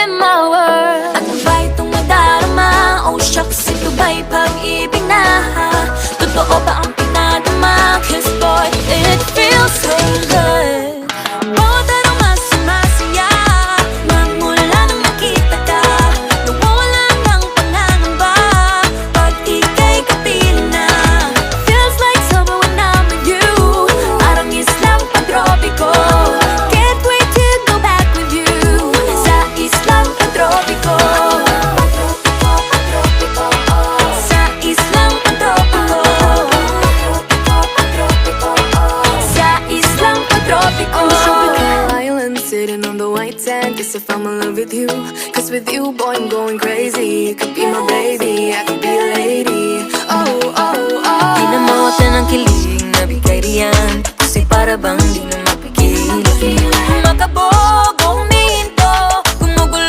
in my world. At kung ba itong nadarama, oh shucks, ito ba'y pag-ibig na? Totoo ba ang pinadama? Cause boy, it feels so good. Bawat araw mas sumasaya, magmula nang makita ka. Nawawala ng pangangamba pag ika'y kapiling na. Feels like summer when I'm with you, parang islang pantropiko. Can't wait to go back with you sa islang pantropiko. Sa islang pantropiko. Sa islang pantropiko. Island sitting on the white sand. Guess if I'm in love with you, cause with you, boy, I'm going crazy. You could be my baby, I could be a lady. Oh, oh, oh. Di na mawala ng kilig na bigay riyan, kasi para bang di na